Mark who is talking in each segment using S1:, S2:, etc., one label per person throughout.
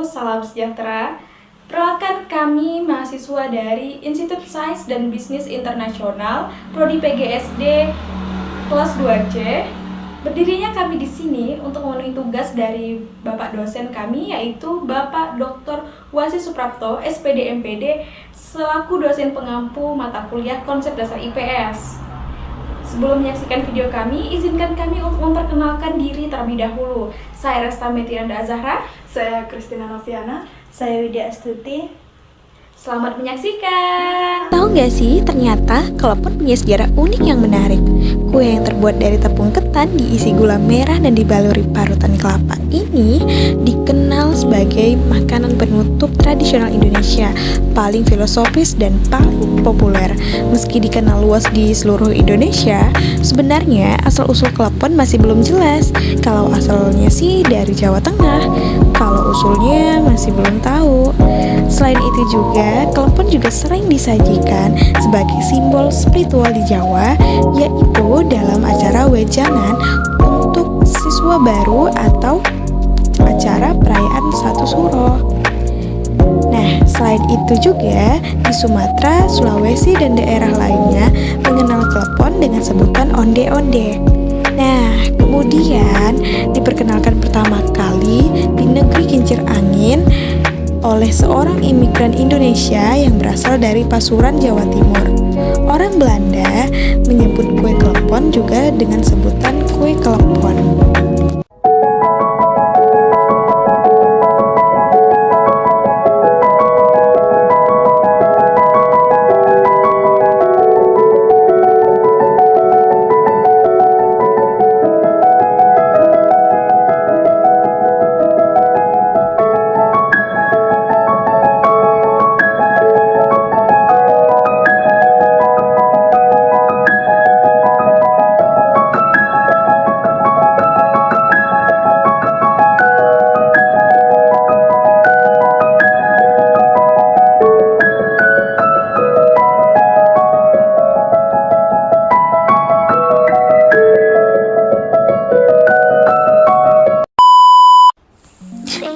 S1: salam sejahtera. Perkenalkan kami mahasiswa dari Institut Sains dan Bisnis Internasional, Prodi PGSD kelas 2C. Berdirinya kami di sini untuk memenuhi tugas dari Bapak dosen kami, yaitu Bapak Dr. Wasi Suprapto, SPD MPD, selaku dosen pengampu mata kuliah Konsep Dasar IPS. Sebelum menyaksikan video kami, izinkan kami untuk memperkenalkan diri terlebih dahulu. Saya Resta Metiranda Azahra.
S2: Saya Christina Noviana. Saya Widya Astuti.
S1: Selamat menyaksikan.
S3: Tahu nggak sih, ternyata kelopon punya sejarah unik yang menarik. Kue yang terbuat dari tepung ketan diisi gula merah dan dibaluri parutan kelapa ini dikenal sebagai makanan penutup tradisional Indonesia, paling filosofis dan paling populer. Meski dikenal luas di seluruh Indonesia, sebenarnya asal-usul kelopon masih belum jelas. Kalau asalnya sih dari Jawa Tengah, kalau usulnya masih belum tahu. Selain itu juga, kelopon juga sering disajikan sebagai simbol spiritual di Jawa, yaitu dalam acara wejangan untuk siswa baru atau acara perayaan Satu Suro. Nah, selain itu juga di Sumatera, Sulawesi, dan daerah lainnya mengenal kelopon dengan sebutan onde-onde. Nah, kemudian diperkenalkan pertama kali di negeri kincir angin oleh seorang imigran Indonesia yang berasal dari Pasuruan, Jawa Timur. Orang Belanda menyebut kue klepon juga dengan sebutan kue klepon.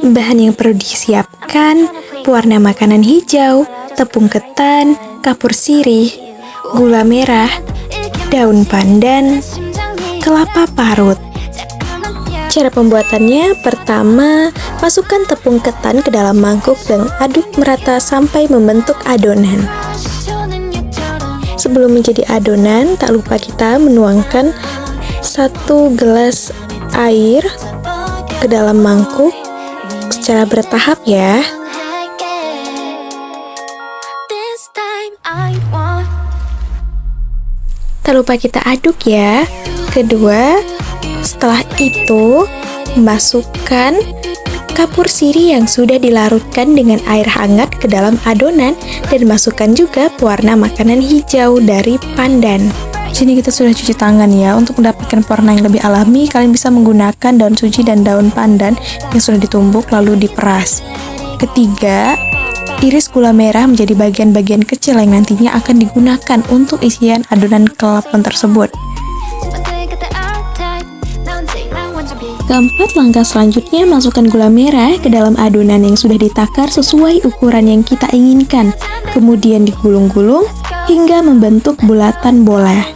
S3: Bahan yang perlu disiapkan: pewarna makanan hijau, tepung ketan, kapur sirih, gula merah, daun pandan, kelapa parut. Cara pembuatannya: pertama, masukkan tepung ketan ke dalam mangkuk dan aduk merata sampai membentuk adonan. Sebelum menjadi adonan, tak lupa kita menuangkan 1 gelas air ke dalam mangkuk secara bertahap ya. Tak lupa kita aduk ya. Kedua, setelah itu masukkan kapur sirih yang sudah dilarutkan dengan air hangat ke dalam adonan dan masukkan juga pewarna makanan hijau dari pandan.
S2: Sini kita sudah cuci tangan ya. Untuk mendapatkan pewarna yang lebih alami, kalian bisa menggunakan daun suji dan daun pandan yang sudah ditumbuk lalu diperas. Ketiga, iris gula merah menjadi bagian-bagian kecil yang nantinya akan digunakan untuk isian adonan kelopon tersebut. Keempat, langkah selanjutnya masukkan gula merah ke dalam adonan yang sudah ditakar sesuai ukuran yang kita inginkan. Kemudian digulung-gulung hingga membentuk bulatan bola.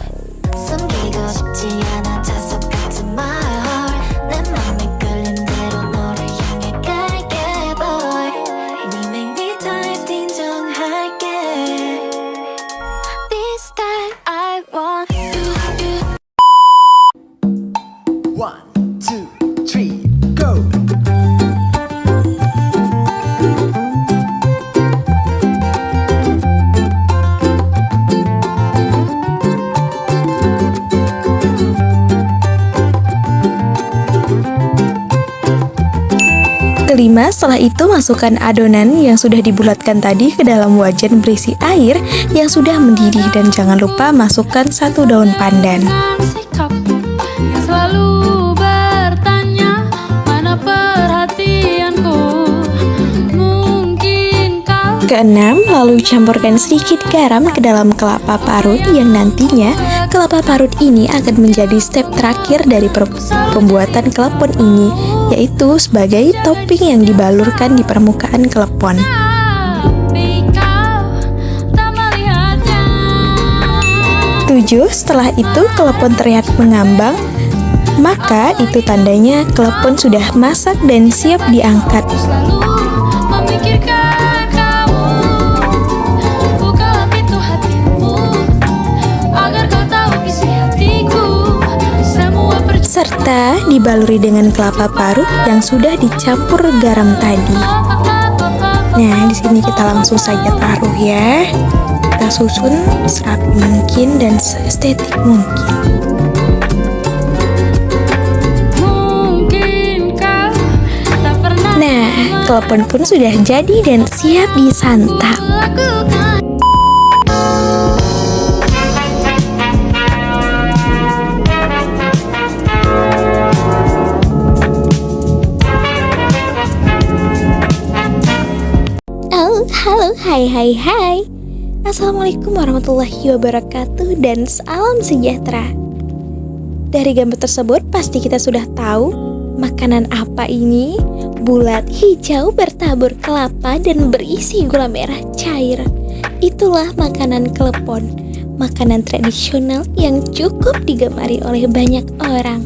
S2: Kelima, setelah itu masukkan adonan yang sudah dibulatkan tadi ke dalam wajan berisi air yang sudah mendidih dan jangan lupa masukkan 1 daun pandan.
S4: Selalu bertanya mana perhatianku. Mungkin kau.
S3: Keenam, lalu campurkan sedikit garam ke dalam kelapa parut yang nantinya kelapa parut ini akan menjadi step terakhir dari pembuatan klepon ini, yaitu sebagai topping yang dibalurkan di permukaan klepon.
S4: Tapi kau tak melihatnya.
S3: 7. Setelah itu klepon terlihat mengambang, maka itu tandanya klepon sudah masak dan siap diangkat.
S4: Selalu memikirkan kamu. Bukalah pintu hatimu agar kau tahu isi hatiku. Semua
S3: Serta dibaluri dengan kelapa parut yang sudah dicampur garam tadi. Nah, di sini kita langsung saja taruh ya. Kita susun serapi mungkin dan seestetik mungkin.
S4: mungkin kau tak pernah
S3: Nah, klepon pun sudah jadi dan siap disantap.
S4: lakukan.
S3: Oh, halo, hai. Assalamualaikum warahmatullahi wabarakatuh dan salam sejahtera. Dari gambar tersebut pasti kita sudah tahu makanan apa ini. Bulat, hijau, bertabur kelapa dan berisi gula merah cair. Itulah makanan klepon, makanan tradisional yang cukup digemari oleh banyak orang.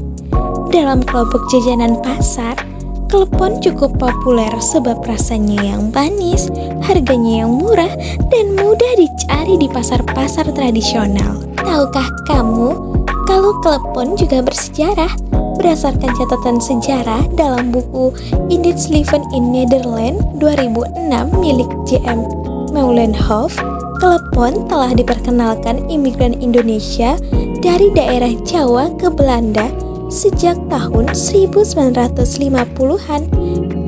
S3: Dalam kelompok jajanan pasar, klepon cukup populer sebab rasanya yang manis, harganya yang murah, dan mudah dicari di pasar-pasar tradisional. Tahukah kamu kalau klepon juga bersejarah? Berdasarkan catatan sejarah dalam buku Indisch Leven in Nederland 2006 milik J.M. Meulenhoff, klepon telah diperkenalkan imigran Indonesia dari daerah Jawa ke Belanda sejak tahun 1950-an.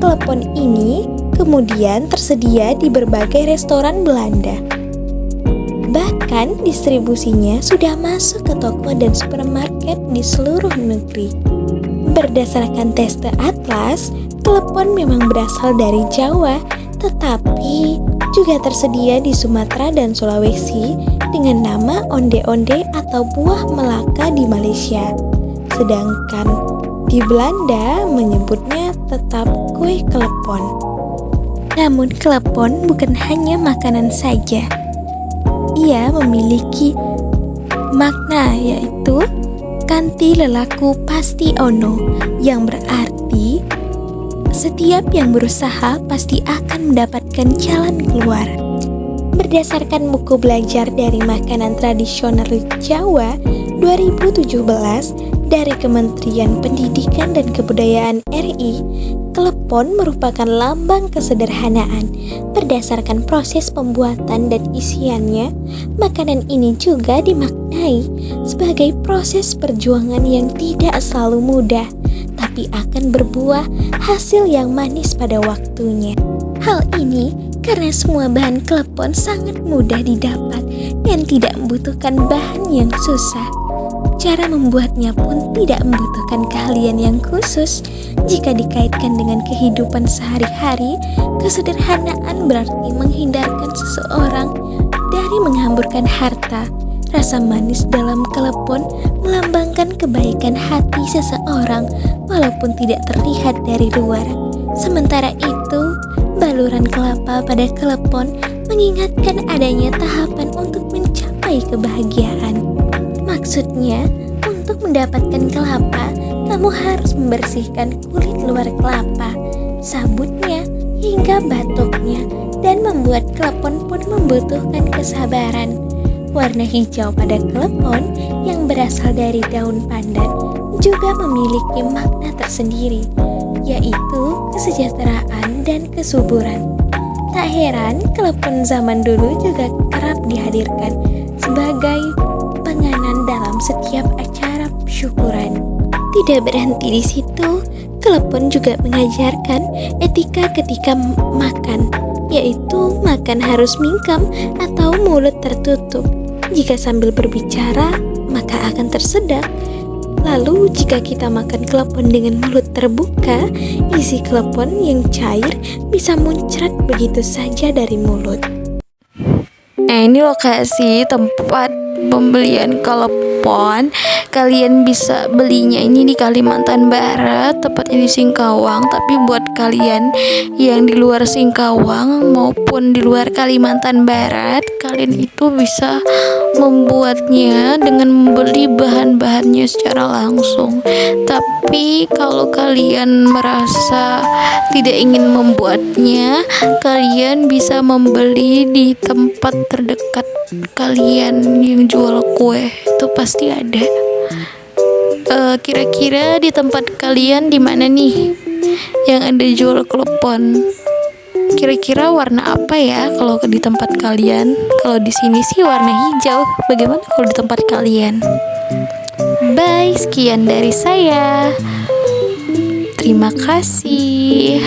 S3: Klepon ini kemudian tersedia di berbagai restoran Belanda. Bahkan distribusinya sudah masuk ke toko dan supermarket di seluruh negeri. Berdasarkan teste atlas, klepon memang berasal dari Jawa, tetapi juga tersedia di Sumatera dan Sulawesi dengan nama onde-onde atau buah Melaka di Malaysia. Sedangkan di Belanda menyebutnya tetap kue klepon. Namun klepon bukan hanya makanan saja. Ia memiliki makna, yaitu kanthi lelaku pasti ono, yang berarti setiap yang berusaha pasti akan mendapatkan jalan keluar. Berdasarkan buku belajar dari makanan tradisional Jawa 2017 dari Kementerian Pendidikan dan Kebudayaan RI, klepon merupakan lambang kesederhanaan. Berdasarkan proses pembuatan dan isiannya, makanan ini juga dimaknai sebagai proses perjuangan yang tidak selalu mudah, tapi akan berbuah hasil yang manis pada waktunya. Hal ini karena semua bahan klepon sangat mudah didapat dan tidak membutuhkan bahan yang susah. Cara membuatnya pun tidak membutuhkan keahlian yang khusus. Jika dikaitkan dengan kehidupan sehari-hari, kesederhanaan berarti menghindarkan seseorang dari menghamburkan harta. Rasa manis dalam klepon melambangkan kebaikan hati seseorang walaupun tidak terlihat dari luar. Sementara itu, baluran kelapa pada klepon mengingatkan adanya tahapan untuk mencapai kebahagiaan. Maksudnya, untuk mendapatkan kelapa, kamu harus membersihkan kulit luar kelapa, sabutnya, hingga batoknya, dan membuat klepon pun membutuhkan kesabaran. Warna hijau pada klepon yang berasal dari daun pandan juga memiliki makna tersendiri, yaitu kesejahteraan dan kesuburan. Tak heran, klepon zaman dulu juga kerap dihadirkan sebagai penganan dalam setiap acara syukuran. Tidak berhenti di situ, klepon juga mengajarkan etika ketika makan, yaitu makan harus mingkem atau mulut tertutup. Jika sambil berbicara, maka akan tersedak. Lalu jika kita makan klepon dengan mulut terbuka, isi klepon yang cair bisa muncrat begitu saja dari mulut.
S2: Ini lokasi tempat
S5: pembelian klepon, kalian bisa belinya ini di Kalimantan Barat, tepatnya di Singkawang. Tapi buat kalian yang di luar Singkawang maupun di luar Kalimantan Barat, kalian itu bisa membuatnya dengan membeli bahan-bahannya secara langsung. Tapi kalau kalian merasa tidak ingin membuatnya, kalian bisa membeli di tempat terdekat kalian yang jual kue, itu pasti ada. Kira-kira di tempat kalian di mana nih yang ada jual klepon? Kira-kira warna apa ya kalau di tempat kalian? Kalau di sini sih warna hijau. Bagaimana kalau di tempat kalian? Bye, sekian dari saya. Terima kasih.